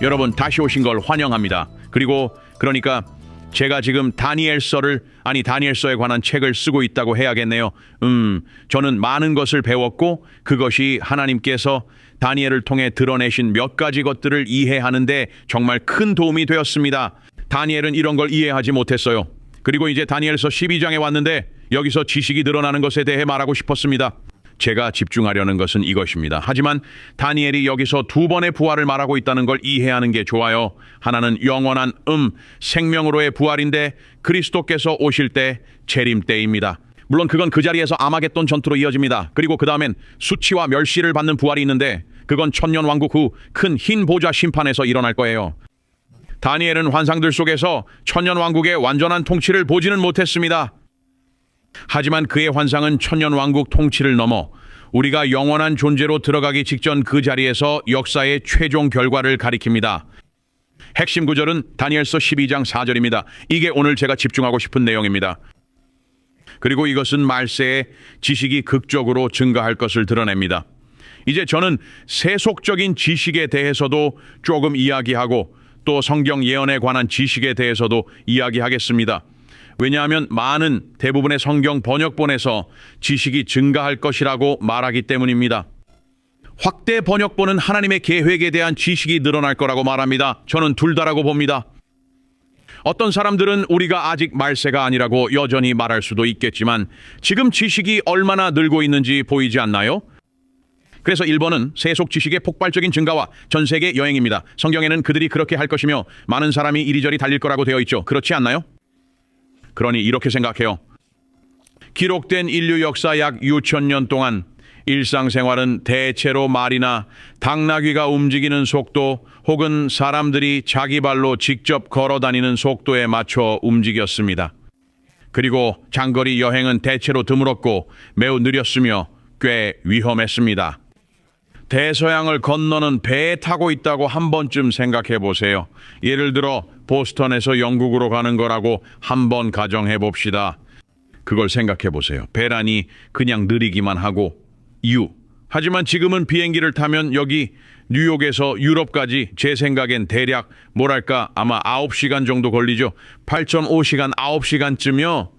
여러분 다시 오신 걸 환영합니다. 그러니까 제가 지금 다니엘서에 관한 책을 쓰고 있다고 해야겠네요. 저는 많은 것을 배웠고 그것이 하나님께서 다니엘을 통해 드러내신 몇 가지 것들을 이해하는데 정말 큰 도움이 되었습니다. 다니엘은 이런 걸 이해하지 못했어요. 그리고 이제 다니엘서 12장에 왔는데 여기서 지식이 늘어나는 것에 대해 말하고 싶었습니다. 제가 집중하려는 것은 이것입니다. 하지만 다니엘이 여기서 두 번의 부활을 말하고 있다는 걸 이해하는 게 좋아요. 하나는 영원한 생명으로의 부활인데 그리스도께서 오실 때 재림 때입니다. 물론 그건 그 자리에서 아마겟돈 전투로 이어집니다. 그리고 그 다음엔 수치와 멸시를 받는 부활이 있는데 그건 천년 왕국 후 큰 흰 보좌 심판에서 일어날 거예요. 다니엘은 환상들 속에서 천년 왕국의 완전한 통치를 보지는 못했습니다. 하지만 그의 환상은 천년 왕국 통치를 넘어 우리가 영원한 존재로 들어가기 직전 그 자리에서 역사의 최종 결과를 가리킵니다. 핵심 구절은 다니엘서 12장 4절입니다. 이게 오늘 제가 집중하고 싶은 내용입니다. 그리고 이것은 말세에 지식이 극적으로 증가할 것을 드러냅니다. 이제 저는 세속적인 지식에 대해서도 조금 이야기하고 또 성경 예언에 관한 지식에 대해서도 이야기하겠습니다. 왜냐하면 대부분의 성경 번역본에서 지식이 증가할 것이라고 말하기 때문입니다. 확대 번역본은 하나님의 계획에 대한 지식이 늘어날 거라고 말합니다. 저는 둘 다라고 봅니다. 어떤 사람들은 우리가 아직 말세가 아니라고 여전히 말할 수도 있겠지만 지금 지식이 얼마나 늘고 있는지 보이지 않나요? 그래서 1번은 세속 지식의 폭발적인 증가와 전 세계 여행입니다. 성경에는 그들이 그렇게 할 것이며 많은 사람이 이리저리 달릴 거라고 되어 있죠. 그렇지 않나요? 그러니 이렇게 생각해요. 기록된 인류 역사 약 6,000년 동안 일상생활은 대체로 말이나 당나귀가 움직이는 속도 혹은 사람들이 자기 발로 직접 걸어다니는 속도에 맞춰 움직였습니다. 그리고 장거리 여행은 대체로 드물었고 매우 느렸으며 꽤 위험했습니다. 대서양을 건너는 배에 타고 있다고 한 번쯤 생각해 보세요. 예를 들어 보스턴에서 영국으로 가는 거라고 한번 가정해 봅시다. 그걸 생각해 보세요. 배라니 그냥 느리기만 하고 하지만 지금은 비행기를 타면 여기 뉴욕에서 유럽까지 제 생각엔 대략 아마 9시간 정도 걸리죠. 8.5시간, 9시간쯤요.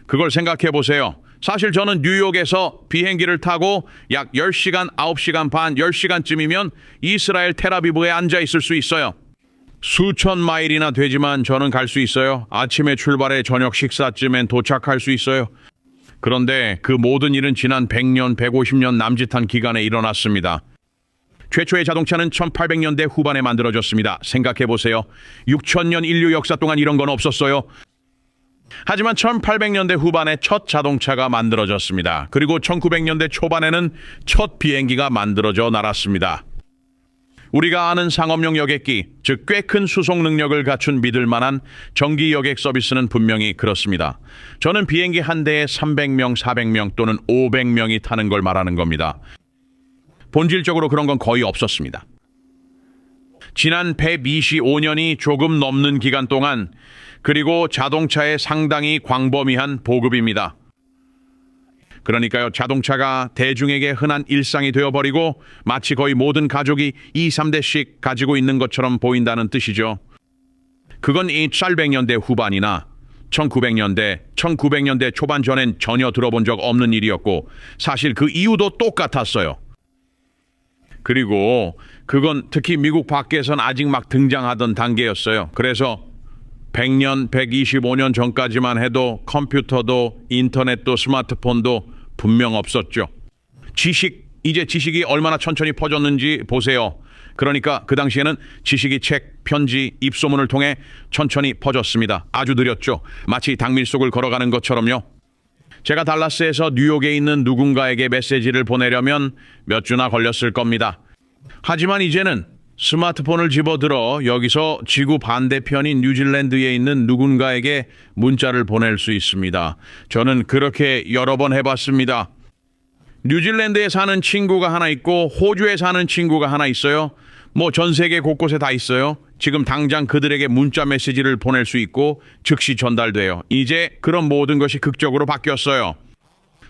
그걸 생각해 보세요. 사실 저는 뉴욕에서 비행기를 타고 약 10시간, 9시간 반, 10시간쯤이면 이스라엘 텔아비브에 앉아 있을 수 있어요. 수천 마일이나 되지만 저는 갈 수 있어요. 아침에 출발해 저녁 식사쯤엔 도착할 수 있어요. 그런데 그 모든 일은 지난 100년, 150년 남짓한 기간에 일어났습니다. 최초의 자동차는 1800년대 후반에 만들어졌습니다. 생각해보세요. 6,000년 인류 역사 동안 이런 건 없었어요. 하지만 1800년대 후반에 첫 자동차가 만들어졌습니다. 그리고 1900년대 초반에는 첫 비행기가 만들어져 날았습니다. 우리가 아는 상업용 여객기, 즉 꽤 큰 수송 능력을 갖춘 믿을 만한 정기 여객 서비스는 분명히 그렇습니다. 저는 비행기 한 대에 300명, 400명 또는 500명이 타는 걸 말하는 겁니다. 본질적으로 그런 건 거의 없었습니다. 지난 125년이 조금 넘는 기간 동안 그리고 자동차의 상당히 광범위한 보급입니다. 그러니까요, 자동차가 대중에게 흔한 일상이 되어버리고 마치 거의 모든 가족이 2, 3대씩 가지고 있는 것처럼 보인다는 뜻이죠. 그건 이 1800년대 후반이나 1900년대 초반 전엔 전혀 들어본 적 없는 일이었고 사실 그 이유도 똑같았어요. 그리고 그건 특히 미국 밖에선 아직 막 등장하던 단계였어요. 그래서 100년, 125년 전까지만 해도 컴퓨터도 인터넷도 스마트폰도 분명 없었죠. 이제 지식이 얼마나 천천히 퍼졌는지 보세요. 그러니까 그 당시에는 지식이 책, 편지, 입소문을 통해 천천히 퍼졌습니다. 아주 느렸죠. 마치 당밀속을 걸어가는 것처럼요. 제가 달라스에서 뉴욕에 있는 누군가에게 메시지를 보내려면 몇 주나 걸렸을 겁니다. 하지만 이제는 스마트폰을 집어들어 여기서 지구 반대편인 뉴질랜드에 있는 누군가에게 문자를 보낼 수 있습니다. 저는 그렇게 여러 번 해봤습니다. 뉴질랜드에 사는 친구가 하나 있고 호주에 사는 친구가 하나 있어요. 전 세계 곳곳에 다 있어요. 지금 당장 그들에게 문자 메시지를 보낼 수 있고 즉시 전달돼요. 이제 그런 모든 것이 극적으로 바뀌었어요.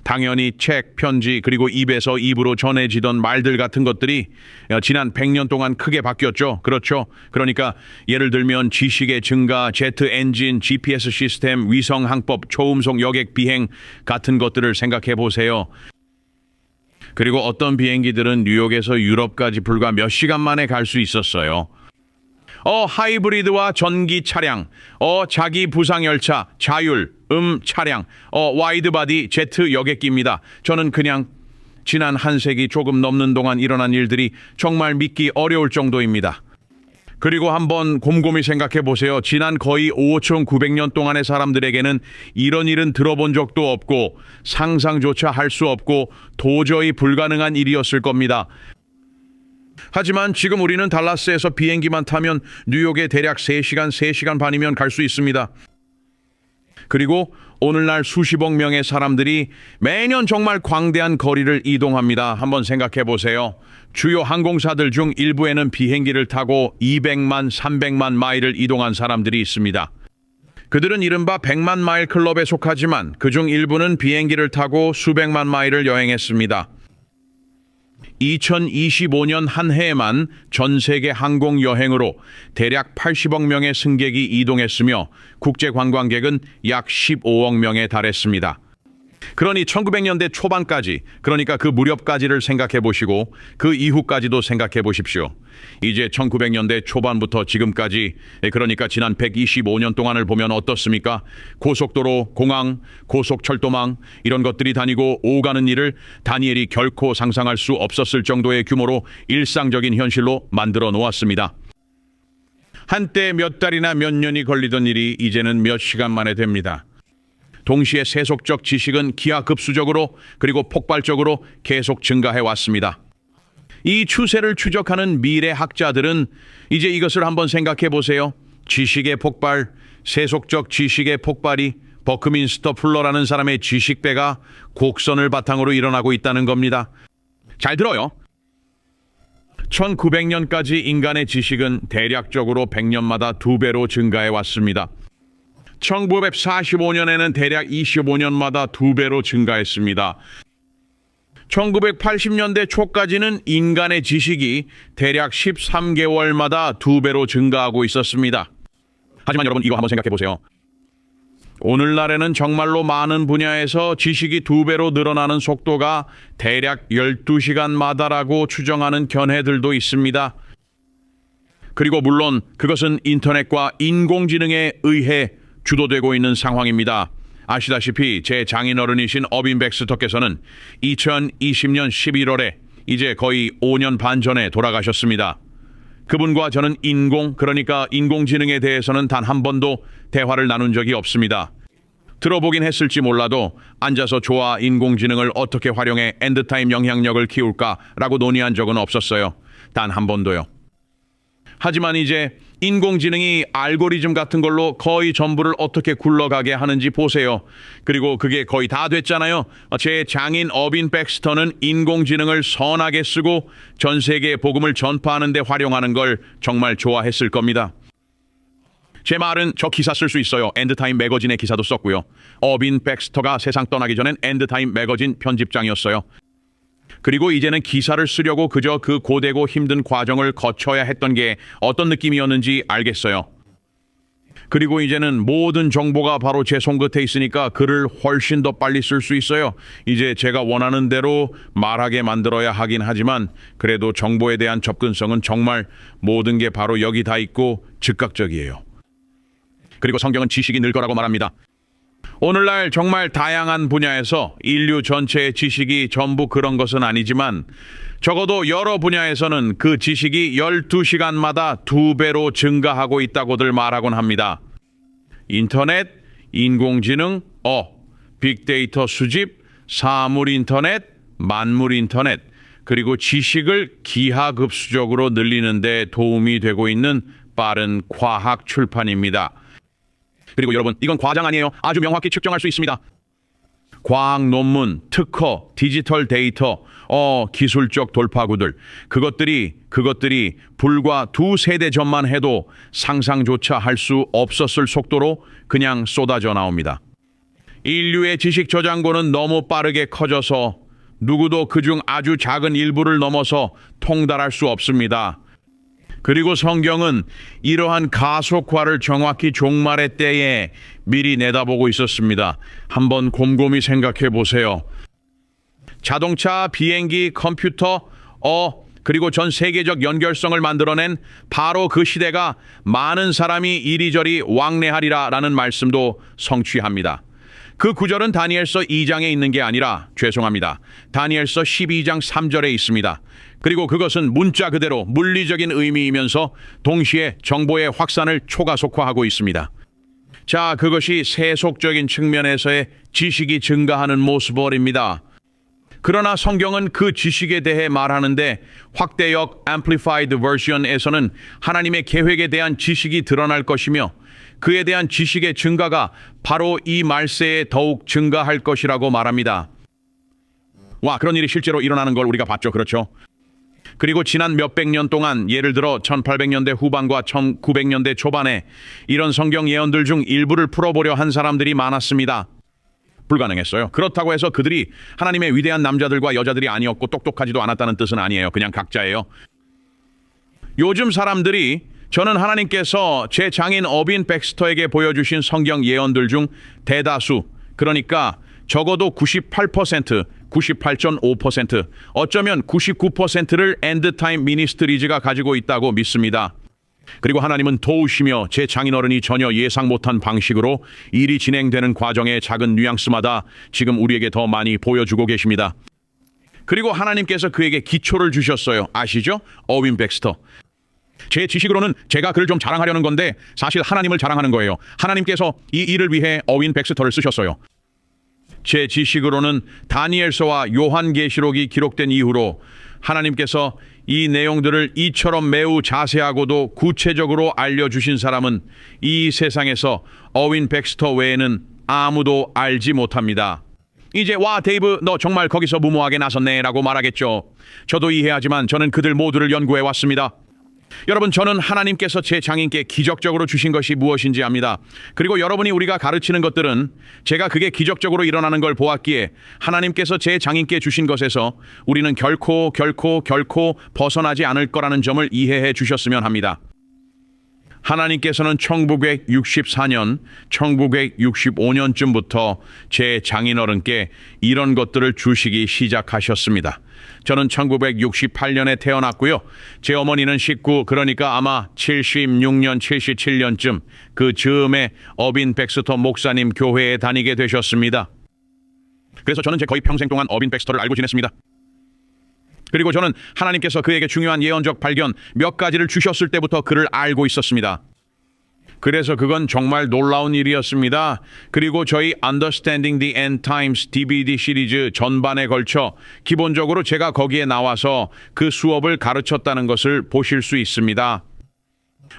당연히 책, 편지, 그리고 입에서 입으로 전해지던 말들 같은 것들이 지난 100년 동안 크게 바뀌었죠. 그렇죠. 그러니까 예를 들면 지식의 증가, 제트 엔진, GPS 시스템, 위성 항법, 초음속 여객 비행 같은 것들을 생각해 보세요. 그리고 어떤 비행기들은 뉴욕에서 유럽까지 불과 몇 시간 만에 갈 수 있었어요. 하이브리드와 전기 차량, 자기 부상 열차, 자율, 차량, 와이드바디 제트 여객기입니다. 저는 그냥 지난 한 세기 조금 넘는 동안 일어난 일들이 정말 믿기 어려울 정도입니다. 그리고 한번 곰곰이 생각해 보세요. 지난 거의 5,900년 동안의 사람들에게는 이런 일은 들어본 적도 없고 상상조차 할 수 없고 도저히 불가능한 일이었을 겁니다. 하지만 지금 우리는 달라스에서 비행기만 타면 뉴욕에 대략 3시간, 3시간 반이면 갈 수 있습니다. 그리고 오늘날 수십억 명의 사람들이 매년 정말 광대한 거리를 이동합니다. 한번 생각해 보세요. 주요 항공사들 중 일부에는 비행기를 타고 200만, 300만 마일을 이동한 사람들이 있습니다. 그들은 이른바 100만 마일 클럽에 속하지만 그중 일부는 비행기를 타고 수백만 마일을 여행했습니다. 2025년 한 해에만 전 세계 항공 여행으로 대략 80억 명의 승객이 이동했으며 국제 관광객은 약 15억 명에 달했습니다. 그러니 1900년대 초반까지, 그러니까 그 무렵까지를 생각해 보시고 그 이후까지도 생각해 보십시오. 이제 1900년대 초반부터 지금까지, 그러니까 지난 125년 동안을 보면 어떻습니까? 고속도로, 공항, 고속철도망 이런 것들이 다니고 오가는 일을 다니엘이 결코 상상할 수 없었을 정도의 규모로 일상적인 현실로 만들어 놓았습니다. 한때 몇 달이나 몇 년이 걸리던 일이 이제는 몇 시간 만에 됩니다. 동시에 세속적 지식은 기하급수적으로 그리고 폭발적으로 계속 증가해 왔습니다. 이 추세를 추적하는 미래학자들은 이제 이것을 한번 생각해 보세요. 지식의 폭발, 세속적 지식의 폭발이 버크민스터 풀러라는 사람의 지식배가 곡선을 바탕으로 일어나고 있다는 겁니다. 잘 들어요. 1900년까지 인간의 지식은 대략적으로 100년마다 2배로 증가해 왔습니다. 1945년에는 대략 25년마다 2배로 증가했습니다. 1980년대 초까지는 인간의 지식이 대략 13개월마다 2배로 증가하고 있었습니다. 하지만 여러분 이거 한번 생각해 보세요. 오늘날에는 정말로 많은 분야에서 지식이 2배로 늘어나는 속도가 대략 12시간마다라고 추정하는 견해들도 있습니다. 그리고 물론 그것은 인터넷과 인공지능에 의해 주도되고 있는 상황입니다. 아시다시피 제 장인어른이신 어빈 백스터께서는 2020년 11월에 이제 거의 5년 반 전에 돌아가셨습니다. 그분과 저는 그러니까 인공지능에 대해서는 단 한 번도 대화를 나눈 적이 없습니다. 들어보긴 했을지 몰라도 앉아서 인공지능을 어떻게 활용해 엔드타임 영향력을 키울까라고 논의한 적은 없었어요. 단 한 번도요. 하지만 이제 인공지능이 알고리즘 같은 걸로 거의 전부를 어떻게 굴러가게 하는지 보세요. 그리고 그게 거의 다 됐잖아요. 제 장인 어빈 백스터는 인공지능을 선하게 쓰고 전 세계에 복음을 전파하는 데 활용하는 걸 정말 좋아했을 겁니다. 제 말은 저 기사 쓸 수 있어요. 엔드타임 매거진의 기사도 썼고요. 어빈 백스터가 세상 떠나기 전엔 엔드타임 매거진 편집장이었어요. 그리고 이제는 기사를 쓰려고 그저 그 고되고 힘든 과정을 거쳐야 했던 게 어떤 느낌이었는지 알겠어요. 그리고 이제는 모든 정보가 바로 제 손끝에 있으니까 글을 훨씬 더 빨리 쓸 수 있어요. 이제 제가 원하는 대로 말하게 만들어야 하긴 하지만 그래도 정보에 대한 접근성은 정말 모든 게 바로 여기 다 있고 즉각적이에요. 그리고 성경은 지식이 늘 거라고 말합니다. 오늘날 정말 다양한 분야에서 인류 전체의 지식이 전부 그런 것은 아니지만 적어도 여러 분야에서는 그 지식이 12시간마다 2배로 증가하고 있다고들 말하곤 합니다. 인터넷, 인공지능, 빅데이터 수집, 사물 인터넷, 만물 인터넷, 그리고 지식을 기하급수적으로 늘리는 데 도움이 되고 있는 빠른 과학 출판입니다. 그리고 여러분, 이건 과장 아니에요. 아주 명확히 측정할 수 있습니다. 과학 논문, 특허, 디지털 데이터, 기술적 돌파구들, 그것들이 불과 2세대 전만 해도 상상조차 할 수 없었을 속도로 그냥 쏟아져 나옵니다. 인류의 지식 저장고는 너무 빠르게 커져서 누구도 그중 아주 작은 일부를 넘어서 통달할 수 없습니다. 그리고 성경은 이러한 가속화를 정확히 종말의 때에 미리 내다보고 있었습니다. 한번 곰곰이 생각해 보세요. 자동차, 비행기, 컴퓨터, 그리고 전 세계적 연결성을 만들어낸 바로 그 시대가 많은 사람이 이리저리 왕래하리라라는 말씀도 성취합니다. 그 구절은 다니엘서 2장에 있는 게 아니라 죄송합니다. 다니엘서 12장 3절에 있습니다. 그리고 그것은 문자 그대로 물리적인 의미이면서 동시에 정보의 확산을 초가속화하고 있습니다. 자, 그것이 세속적인 측면에서의 지식이 증가하는 모습입니다. 그러나 성경은 그 지식에 대해 말하는데 확대역 Amplified Version에서는 하나님의 계획에 대한 지식이 드러날 것이며 그에 대한 지식의 증가가 바로 이 말세에 더욱 증가할 것이라고 말합니다. 와, 그런 일이 실제로 일어나는 걸 우리가 봤죠. 그렇죠? 그리고 지난 몇백 년 동안 예를 들어 1800년대 후반과 1900년대 초반에 이런 성경 예언들 중 일부를 풀어보려 한 사람들이 많았습니다. 불가능했어요. 그렇다고 해서 그들이 하나님의 위대한 남자들과 여자들이 아니었고 똑똑하지도 않았다는 뜻은 아니에요. 그냥 각자예요. 요즘 사람들이 저는 하나님께서 제 장인 어빈 백스터에게 보여주신 성경 예언들 중 대다수, 그러니까 적어도 98%, 98.5%, 어쩌면 99%를 엔드타임 미니스트리즈가 가지고 있다고 믿습니다. 그리고 하나님은 도우시며 제 장인어른이 전혀 예상 못한 방식으로 일이 진행되는 과정의 작은 뉘앙스마다 지금 우리에게 더 많이 보여주고 계십니다. 그리고 하나님께서 그에게 기초를 주셨어요. 아시죠? 어윈 백스터. 제 지식으로는 제가 그를 좀 자랑하려는 건데 사실 하나님을 자랑하는 거예요. 하나님께서 이 일을 위해 어윈 백스터를 쓰셨어요. 제 지식으로는 다니엘서와 요한계시록이 기록된 이후로 하나님께서 이 내용들을 이처럼 매우 자세하고도 구체적으로 알려주신 사람은 이 세상에서 어윈 백스터 외에는 아무도 알지 못합니다. 이제 와 데이브 너 정말 거기서 무모하게 나섰네 라고 말하겠죠. 저도 이해하지만 저는 그들 모두를 연구해 왔습니다. 여러분, 저는 하나님께서 제 장인께 기적적으로 주신 것이 무엇인지 압니다. 그리고 여러분이 우리가 가르치는 것들은 제가 그게 기적적으로 일어나는 걸 보았기에 하나님께서 제 장인께 주신 것에서 우리는 결코 벗어나지 않을 거라는 점을 이해해 주셨으면 합니다. 하나님께서는 1964년, 1965년쯤부터 제 장인어른께 이런 것들을 주시기 시작하셨습니다. 저는 1968년에 태어났고요. 제 어머니는 그러니까 아마 76년, 77년쯤 그 즈음에 어빈 백스터 목사님 교회에 다니게 되셨습니다. 그래서 저는 제 거의 평생 동안 어빈 백스터를 알고 지냈습니다. 그리고 저는 하나님께서 그에게 중요한 예언적 발견 몇 가지를 주셨을 때부터 그를 알고 있었습니다. 그래서 그건 정말 놀라운 일이었습니다. 그리고 저희 Understanding the End Times DVD 시리즈 전반에 걸쳐 기본적으로 제가 거기에 나와서 그 수업을 가르쳤다는 것을 보실 수 있습니다.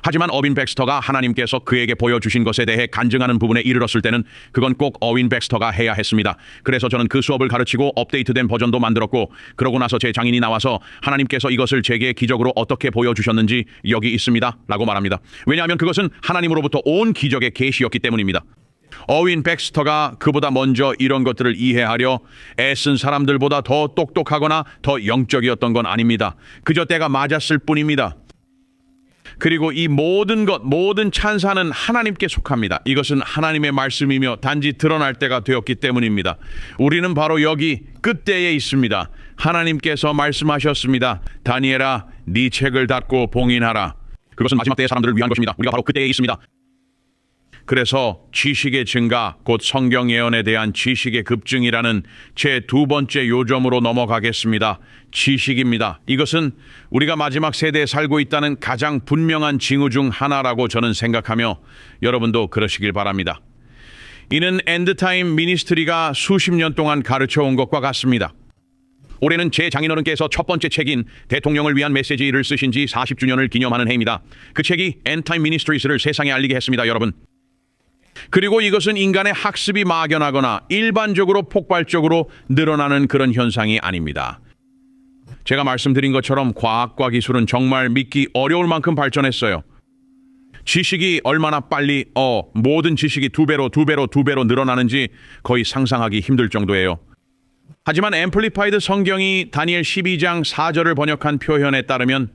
하지만 어윈 백스터가 하나님께서 그에게 보여주신 것에 대해 간증하는 부분에 이르렀을 때는 그건 꼭 어윈 백스터가 해야 했습니다. 그래서 저는 그 수업을 가르치고 업데이트된 버전도 만들었고 그러고 나서 제 장인이 나와서 하나님께서 이것을 제게 기적으로 어떻게 보여주셨는지 여기 있습니다 라고 말합니다. 왜냐하면 그것은 하나님으로부터 온 기적의 계시였기 때문입니다. 어윈 백스터가 그보다 먼저 이런 것들을 이해하려 애쓴 사람들보다 더 똑똑하거나 더 영적이었던 건 아닙니다. 그저 때가 맞았을 뿐입니다. 그리고 이 모든 찬사는 하나님께 속합니다. 이것은 하나님의 말씀이며 단지 드러날 때가 되었기 때문입니다. 우리는 바로 여기 끝때에 있습니다. 하나님께서 말씀하셨습니다. 다니엘아, 네 책을 닫고 봉인하라. 그것은 마지막 때의 사람들을 위한 것입니다. 우리가 바로 그때에 있습니다. 그래서 지식의 증가, 곧 성경 예언에 대한 지식의 급증이라는 제 두 번째 요점으로 넘어가겠습니다. 지식입니다. 이것은 우리가 마지막 세대에 살고 있다는 가장 분명한 징후 중 하나라고 저는 생각하며 여러분도 그러시길 바랍니다. 이는 엔드타임 미니스트리가 수십 년 동안 가르쳐온 것과 같습니다. 올해는 제 장인어른께서 첫 번째 책인 대통령을 위한 메시지를 쓰신 지 40주년을 기념하는 해입니다. 그 책이 엔드타임 미니스트리스를 세상에 알리게 했습니다, 여러분. 그리고 이것은 인간의 학습이 막연하거나 일반적으로 폭발적으로 늘어나는 그런 현상이 아닙니다. 제가 말씀드린 것처럼 과학과 기술은 정말 믿기 어려울 만큼 발전했어요. 지식이 얼마나 빨리 모든 지식이 두 배로 늘어나는지 거의 상상하기 힘들 정도예요. 하지만 앰플리파이드 성경이 다니엘 12장 4절을 번역한 표현에 따르면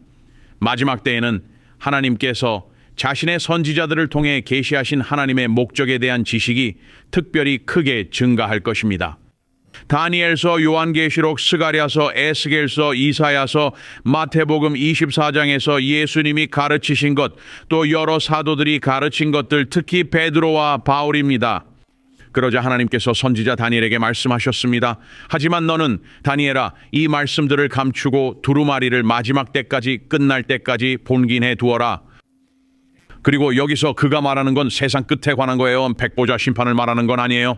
마지막 때에는 하나님께서 자신의 선지자들을 통해 계시하신 하나님의 목적에 대한 지식이 특별히 크게 증가할 것입니다. 다니엘서, 요한계시록, 스가랴서, 에스겔서, 이사야서, 마태복음 24장에서 예수님이 가르치신 것, 또 여러 사도들이 가르친 것들, 특히 베드로와 바울입니다. 그러자 하나님께서 선지자 다니엘에게 말씀하셨습니다. 하지만 너는 다니엘아, 이 말씀들을 감추고 두루마리를 마지막 때까지, 끝날 때까지 본긴해 두어라. 그리고 여기서 그가 말하는 건 세상 끝에 관한 거예요. 백보자 심판을 말하는 건 아니에요.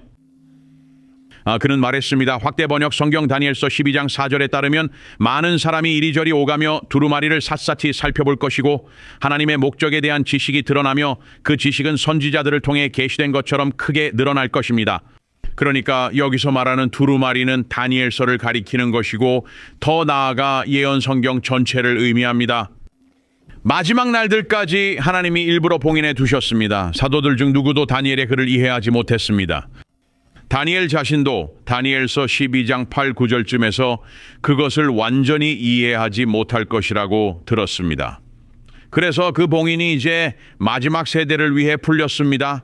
그는 말했습니다. 확대 번역 성경 다니엘서 12장 4절에 따르면 많은 사람이 이리저리 오가며 두루마리를 샅샅이 살펴볼 것이고 하나님의 목적에 대한 지식이 드러나며 그 지식은 선지자들을 통해 계시된 것처럼 크게 늘어날 것입니다. 그러니까 여기서 말하는 두루마리는 다니엘서를 가리키는 것이고 더 나아가 예언 성경 전체를 의미합니다. 마지막 날들까지 하나님이 일부러 봉인해 두셨습니다. 사도들 중 누구도 다니엘의 글을 이해하지 못했습니다. 다니엘 자신도 다니엘서 12장 8, 9절쯤에서 그것을 완전히 이해하지 못할 것이라고 들었습니다. 그래서 그 봉인이 이제 마지막 세대를 위해 풀렸습니다.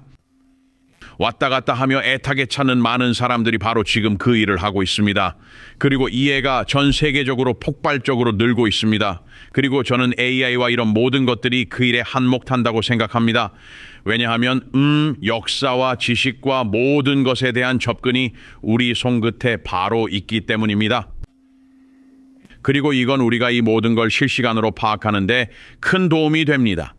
왔다 갔다 하며 애타게 찾는 많은 사람들이 바로 지금 그 일을 하고 있습니다. 그리고 이해가 전 세계적으로 폭발적으로 늘고 있습니다. 그리고 저는 AI와 이런 모든 것들이 그 일에 한몫한다고 생각합니다. 왜냐하면 역사와 지식과 모든 것에 대한 접근이 우리 손끝에 바로 있기 때문입니다. 그리고 이건 우리가 이 모든 걸 실시간으로 파악하는데 큰 도움이 됩니다.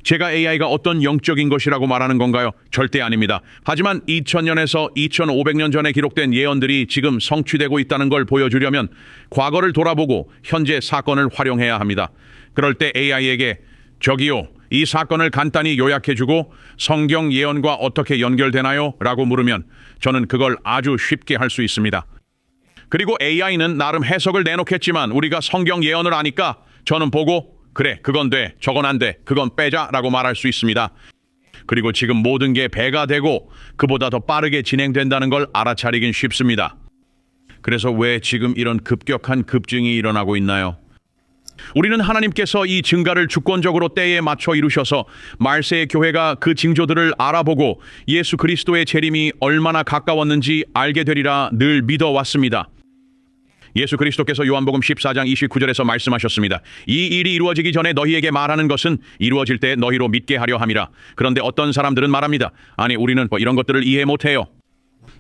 제가 AI가 어떤 영적인 것이라고 말하는 건가요? 절대 아닙니다. 하지만 2000년에서 2500년 전에 기록된 예언들이 지금 성취되고 있다는 걸 보여주려면 과거를 돌아보고 현재 사건을 활용해야 합니다. 그럴 때 AI에게 저기요, 이 사건을 간단히 요약해주고 성경 예언과 어떻게 연결되나요? 라고 물으면 저는 그걸 아주 쉽게 할 수 있습니다. 그리고 AI는 나름 해석을 내놓겠지만 우리가 성경 예언을 아니까 저는 보고 그래, 그건 돼, 저건 안 돼, 그건 빼자 라고 말할 수 있습니다. 그리고 지금 모든 게 배가 되고 그보다 더 빠르게 진행된다는 걸 알아차리긴 쉽습니다. 그래서 왜 지금 이런 급격한 급증이 일어나고 있나요? 우리는 하나님께서 이 증가를 주권적으로 때에 맞춰 이루셔서 말세의 교회가 그 징조들을 알아보고 예수 그리스도의 재림이 얼마나 가까웠는지 알게 되리라 늘 믿어왔습니다. 예수 그리스도께서 요한복음 14장 29절에서 말씀하셨습니다. 이 일이 이루어지기 전에 너희에게 말하는 것은 이루어질 때 너희로 믿게 하려 함이라. 그런데 어떤 사람들은 말합니다. 아니, 우리는 이런 것들을 이해 못해요.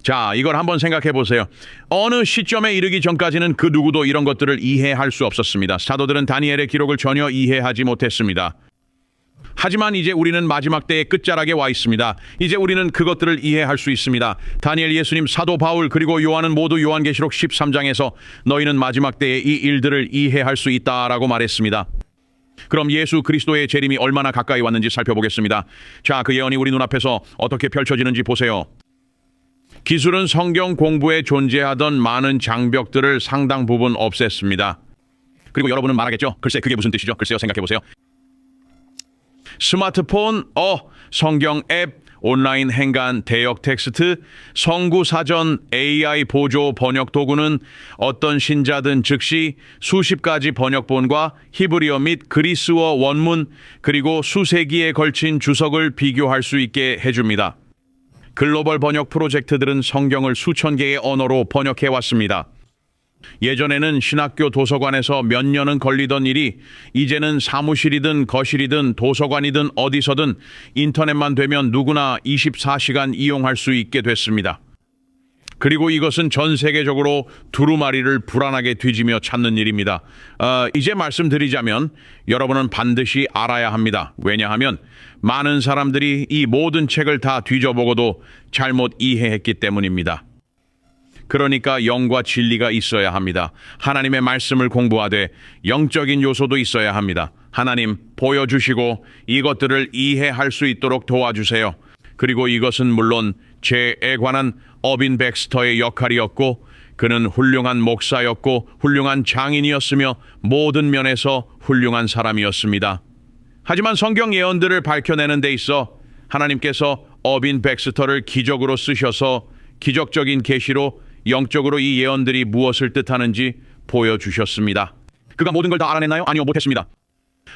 자, 이걸 한번 생각해 보세요. 어느 시점에 이르기 전까지는 그 누구도 이런 것들을 이해할 수 없었습니다. 사도들은 다니엘의 기록을 전혀 이해하지 못했습니다. 하지만 이제 우리는 마지막 때의 끝자락에 와 있습니다. 이제 우리는 그것들을 이해할 수 있습니다. 다니엘, 예수님, 사도 바울 그리고 요한은 모두 요한계시록 13장에서 너희는 마지막 때의 이 일들을 이해할 수 있다라고 말했습니다. 그럼 예수 그리스도의 재림이 얼마나 가까이 왔는지 살펴보겠습니다. 자, 그 예언이 우리 눈앞에서 어떻게 펼쳐지는지 보세요. 기술은 성경 공부에 존재하던 많은 장벽들을 상당 부분 없앴습니다. 그리고 여러분은 말하겠죠? 글쎄, 그게 무슨 뜻이죠? 글쎄요, 생각해 보세요. 스마트폰, 성경 앱, 온라인 행간, 대역 텍스트, 성구 사전, AI 보조 번역 도구는 어떤 신자든 즉시 수십 가지 번역본과 히브리어 및 그리스어 원문 그리고 수세기에 걸친 주석을 비교할 수 있게 해줍니다. 글로벌 번역 프로젝트들은 성경을 수천 개의 언어로 번역해 왔습니다. 예전에는 신학교 도서관에서 몇 년은 걸리던 일이 이제는 사무실이든 거실이든 도서관이든 어디서든 인터넷만 되면 누구나 24시간 이용할 수 있게 됐습니다. 그리고 이것은 전 세계적으로 두루마리를 불안하게 뒤지며 찾는 일입니다. 이제 말씀드리자면 여러분은 반드시 알아야 합니다. 왜냐하면 많은 사람들이 이 모든 책을 다 뒤져보고도 잘못 이해했기 때문입니다. 그러니까 영과 진리가 있어야 합니다. 하나님의 말씀을 공부하되 영적인 요소도 있어야 합니다. 하나님 보여주시고 이것들을 이해할 수 있도록 도와주세요. 그리고 이것은 물론 죄에 관한 어빈 백스터의 역할이었고 그는 훌륭한 목사였고 훌륭한 장인이었으며 모든 면에서 훌륭한 사람이었습니다. 하지만 성경 예언들을 밝혀내는 데 있어 하나님께서 어빈 백스터를 기적으로 쓰셔서 기적적인 계시로 영적으로 이 예언들이 무엇을 뜻하는지 보여주셨습니다. 그가 모든 걸 다 알아냈나요? 아니요, 못했습니다.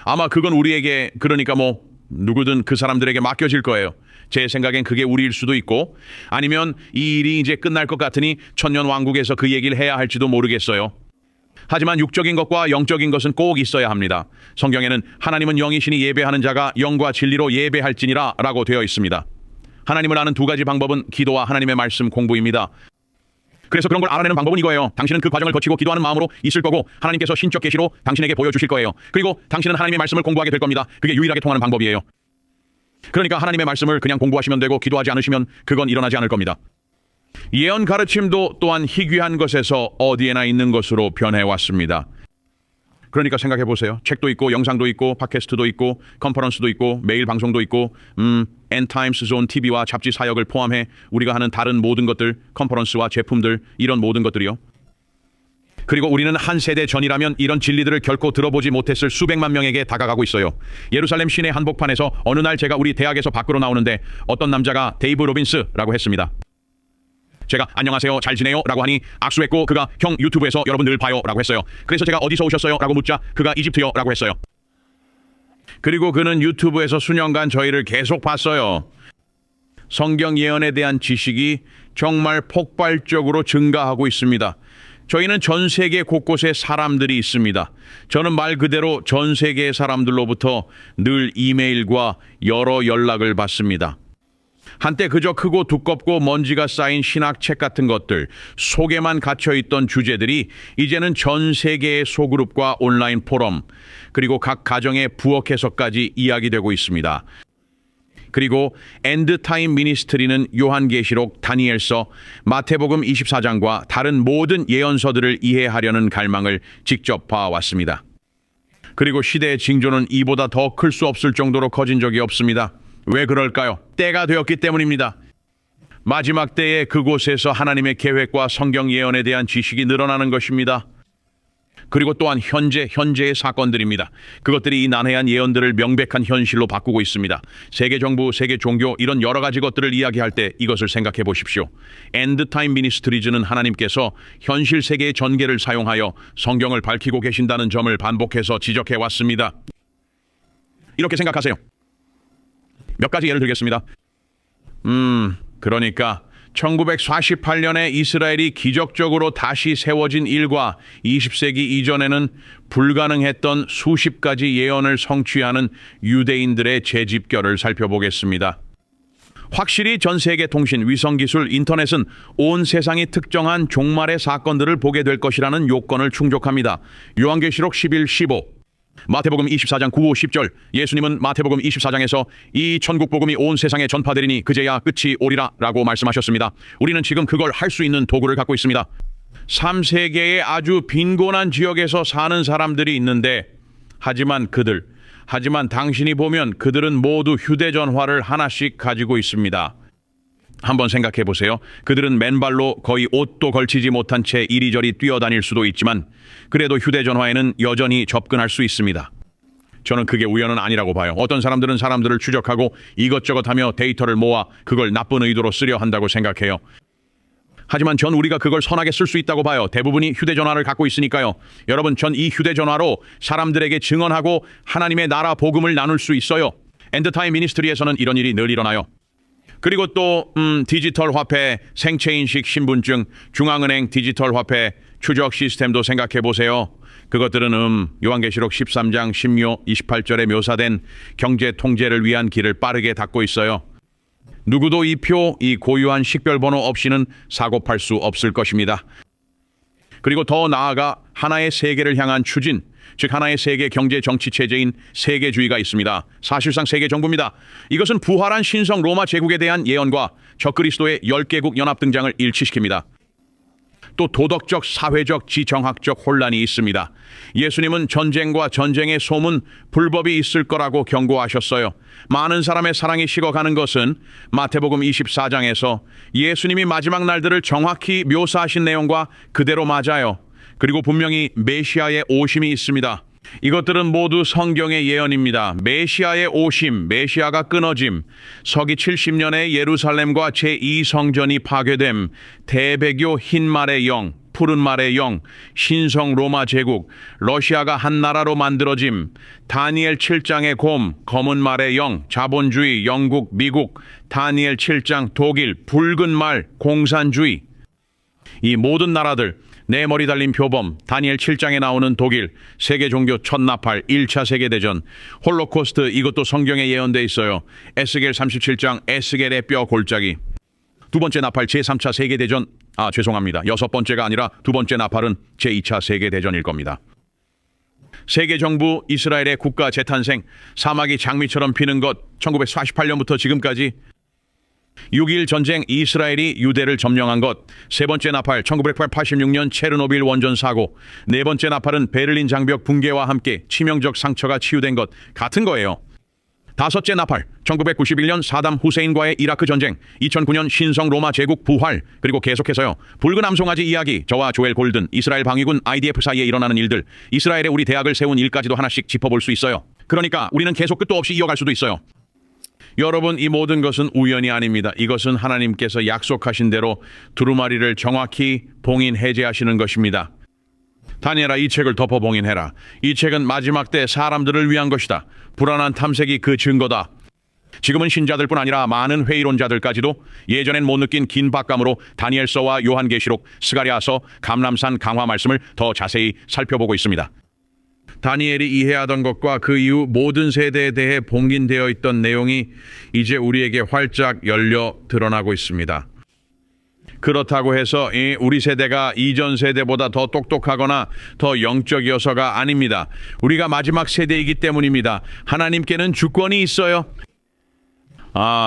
아마 그건 우리에게, 그러니까 누구든 그 사람들에게 맡겨질 거예요. 제 생각엔 그게 우리일 수도 있고, 아니면 이 일이 이제 끝날 것 같으니 천년 왕국에서 그 얘기를 해야 할지도 모르겠어요. 하지만 육적인 것과 영적인 것은 꼭 있어야 합니다. 성경에는 하나님은 영이시니 예배하는 자가 영과 진리로 예배할지니라 라고 되어 있습니다. 하나님을 아는 두 가지 방법은 기도와 하나님의 말씀 공부입니다. 그래서 그런 걸 알아내는 방법은 이거예요. 당신은 그 과정을 거치고 기도하는 마음으로 있을 거고 하나님께서 신적 계시로 당신에게 보여주실 거예요. 그리고 당신은 하나님의 말씀을 공부하게 될 겁니다. 그게 유일하게 통하는 방법이에요. 그러니까 하나님의 말씀을 그냥 공부하시면 되고 기도하지 않으시면 그건 일어나지 않을 겁니다. 예언 가르침도 또한 희귀한 것에서 어디에나 있는 것으로 변해왔습니다. 그러니까 생각해 보세요. 책도 있고 영상도 있고 팟캐스트도 있고 컨퍼런스도 있고 매일 방송도 있고 엔타임스 존 TV와 잡지 사역을 포함해 우리가 하는 다른 모든 것들, 컨퍼런스와 제품들, 이런 모든 것들이요. 그리고 우리는 한 세대 전이라면 이런 진리들을 결코 들어보지 못했을 수백만 명에게 다가가고 있어요. 예루살렘 시내 한복판에서 어느 날 제가 우리 대학에서 밖으로 나오는데 어떤 남자가 데이브 로빈스라고 했습니다. 제가 안녕하세요, 잘 지내요? 라고 하니 악수했고 그가 형 유튜브에서 여러분 늘 봐요 라고 했어요. 그래서 제가 어디서 오셨어요? 라고 묻자 그가 이집트요 라고 했어요. 그리고 그는 유튜브에서 수년간 저희를 계속 봤어요. 성경 예언에 대한 지식이 정말 폭발적으로 증가하고 있습니다. 저희는 전 세계 곳곳에 사람들이 있습니다. 저는 말 그대로 전 세계의 사람들로부터 늘 이메일과 여러 연락을 받습니다. 한때 그저 크고 두껍고 먼지가 쌓인 신학책 같은 것들 속에만 갇혀있던 주제들이 이제는 전 세계의 소그룹과 온라인 포럼 그리고 각 가정에 부엌에서까지 이야기되고 있습니다. 그리고 엔드타임 미니스트리는 요한계시록, 다니엘서, 마태복음 24장과 다른 모든 예언서들을 이해하려는 갈망을 직접 봐왔습니다. 그리고 시대의 징조는 이보다 더 클 수 없을 정도로 커진 적이 없습니다. 왜 그럴까요? 때가 되었기 때문입니다. 마지막 때에 그곳에서 하나님의 계획과 성경 예언에 대한 지식이 늘어나는 것입니다. 그리고 또한 현재의 사건들입니다. 그것들이 이 난해한 예언들을 명백한 현실로 바꾸고 있습니다. 세계 정부, 세계 종교 이런 여러 가지 것들을 이야기할 때 이것을 생각해 보십시오. 엔드타임 미니스트리즈는 하나님께서 현실 세계의 전개를 사용하여 성경을 밝히고 계신다는 점을 반복해서 지적해 왔습니다. 이렇게 생각하세요. 몇 가지 예를 들겠습니다. 그러니까 1948년에 이스라엘이 기적적으로 다시 세워진 일과 20세기 이전에는 불가능했던 수십 가지 예언을 성취하는 유대인들의 재집결을 살펴보겠습니다. 확실히 전 세계 통신, 위성기술, 인터넷은 온 세상이 특정한 종말의 사건들을 보게 될 것이라는 요건을 충족합니다. 요한계시록 11, 15 마태복음 24장 9, 5, 10절 예수님은 마태복음 24장에서 이 천국 복음이 온 세상에 전파되리니 그제야 끝이 오리라 라고 말씀하셨습니다. 우리는 지금 그걸 할 수 있는 도구를 갖고 있습니다. 3세계의 아주 빈곤한 지역에서 사는 사람들이 있는데 하지만 당신이 보면 그들은 모두 휴대전화를 하나씩 가지고 있습니다. 한번 생각해 보세요. 그들은 맨발로 거의 옷도 걸치지 못한 채 이리저리 뛰어다닐 수도 있지만 그래도 휴대전화에는 여전히 접근할 수 있습니다. 저는 그게 우연은 아니라고 봐요. 어떤 사람들은 사람들을 추적하고 이것저것 하며 데이터를 모아 그걸 나쁜 의도로 쓰려 한다고 생각해요. 하지만 전 우리가 그걸 선하게 쓸 수 있다고 봐요. 대부분이 휴대전화를 갖고 있으니까요. 여러분, 전 이 휴대전화로 사람들에게 증언하고 하나님의 나라 복음을 나눌 수 있어요. 엔드타임 미니스트리에서는 이런 일이 늘 일어나요. 그리고 또 디지털 화폐, 생체인식 신분증, 중앙은행 디지털 화폐 추적 시스템도 생각해 보세요. 그것들은 요한계시록 13장 16, 28절에 묘사된 경제 통제를 위한 길을 빠르게 닫고 있어요. 누구도 이 고유한 식별번호 없이는 사고팔 수 없을 것입니다. 그리고 더 나아가 하나의 세계를 향한 추진, 즉 하나의 세계 경제 정치 체제인 세계주의가 있습니다. 사실상 세계 정부입니다. 이것은 부활한 신성 로마 제국에 대한 예언과 적그리스도의 10개국 연합 등장을 일치시킵니다. 또 도덕적, 사회적, 지정학적 혼란이 있습니다. 예수님은 전쟁과 전쟁의 소문, 불법이 있을 거라고 경고하셨어요. 많은 사람의 사랑이 식어가는 것은 마태복음 24장에서 예수님이 마지막 날들을 정확히 묘사하신 내용과 그대로 맞아요. 그리고 분명히 메시아의 오심이 있습니다. 이것들은 모두 성경의 예언입니다. 메시아의 오심, 메시아가 끊어짐, 서기 70년에 예루살렘과 제2성전이 파괴됨, 대배교 흰말의 영, 푸른 말의 영, 신성 로마 제국, 러시아가 한 나라로 만들어짐, 다니엘 7장의 곰, 검은 말의 영, 자본주의, 영국, 미국, 다니엘 7장 독일, 붉은 말, 공산주의. 이 모든 나라들, 내 머리 달린 표범, 다니엘 7장에 나오는 독일, 세계 종교 첫 나팔, 1차 세계대전, 홀로코스트, 이것도 성경에 예언돼 있어요. 에스겔 37장, 에스겔의 뼈 골짜기. 두 번째 나팔, 제3차 세계대전, 죄송합니다. 여섯 번째가 아니라 두 번째 나팔은 제2차 세계대전일 겁니다. 세계 정부, 이스라엘의 국가 재탄생, 사막이 장미처럼 피는 것, 1948년부터 지금까지 6.1 전쟁, 이스라엘이 유대를 점령한 것, 세 번째 나팔 1986년 체르노빌 원전 사고, 네 번째 나팔은 베를린 장벽 붕괴와 함께 치명적 상처가 치유된 것 같은 거예요. 다섯째 나팔 1991년 사담 후세인과의 이라크 전쟁, 2009년 신성 로마 제국 부활, 그리고 계속해서요. 붉은 암송아지 이야기, 저와 조엘 골든, 이스라엘 방위군 IDF 사이에 일어나는 일들, 이스라엘에 우리 대학을 세운 일까지도 하나씩 짚어볼 수 있어요. 그러니까 우리는 계속 끝도 없이 이어갈 수도 있어요. 여러분, 이 모든 것은 우연이 아닙니다. 이것은 하나님께서 약속하신 대로 두루마리를 정확히 봉인 해제하시는 것입니다. 다니엘아, 이 책을 덮어 봉인해라. 이 책은 마지막 때 사람들을 위한 것이다. 불안한 탐색이 그 증거다. 지금은 신자들뿐 아니라 많은 회의론자들까지도 예전엔 못 느낀 긴 박감으로 다니엘서와 요한계시록, 스가랴서, 감람산 강화 말씀을 더 자세히 살펴보고 있습니다. 다니엘이 이해하던 것과 그 이후 모든 세대에 대해 봉인되어 있던 내용이 이제 우리에게 활짝 열려 드러나고 있습니다. 그렇다고 해서 우리 세대가 이전 세대보다 더 똑똑하거나 더 영적이어서가 아닙니다. 우리가 마지막 세대이기 때문입니다. 하나님께는 주권이 있어요.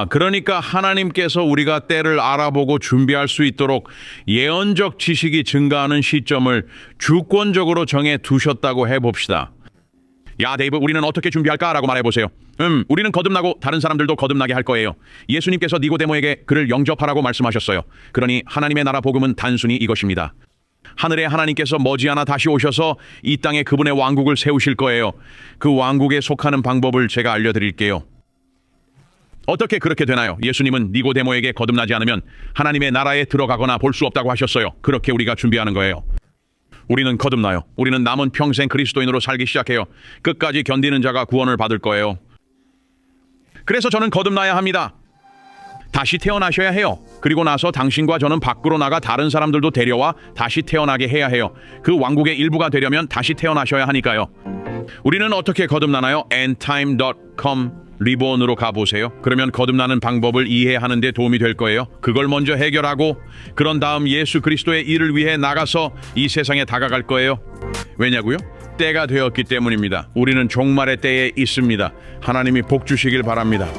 그러니까 하나님께서 우리가 때를 알아보고 준비할 수 있도록 예언적 지식이 증가하는 시점을 주권적으로 정해 두셨다고 해봅시다. 야, 데이브, 우리는 어떻게 준비할까? 라고 말해보세요. 우리는 거듭나고 다른 사람들도 거듭나게 할 거예요. 예수님께서 니고데모에게 그를 영접하라고 말씀하셨어요. 그러니 하나님의 나라 복음은 단순히 이것입니다. 하늘의 하나님께서 머지않아 다시 오셔서 이 땅에 그분의 왕국을 세우실 거예요. 그 왕국에 속하는 방법을 제가 알려드릴게요. 어떻게 그렇게 되나요? 예수님은 니고데모에게 거듭나지 않으면 하나님의 나라에 들어가거나 볼 수 없다고 하셨어요. 그렇게 우리가 준비하는 거예요. 우리는 거듭나요. 우리는 남은 평생 그리스도인으로 살기 시작해요. 끝까지 견디는 자가 구원을 받을 거예요. 그래서 저는 거듭나야 합니다. 다시 태어나셔야 해요. 그리고 나서 당신과 저는 밖으로 나가 다른 사람들도 데려와 다시 태어나게 해야 해요. 그 왕국의 일부가 되려면 다시 태어나셔야 하니까요. 우리는 어떻게 거듭나나요? endtime.com 리본으로 가보세요. 그러면 거듭나는 방법을 이해하는 데 도움이 될 거예요. 그걸 먼저 해결하고 그런 다음 예수 그리스도의 일을 위해 나가서 이 세상에 다가갈 거예요. 왜냐고요? 때가 되었기 때문입니다. 우리는 종말의 때에 있습니다. 하나님이 복 주시길 바랍니다.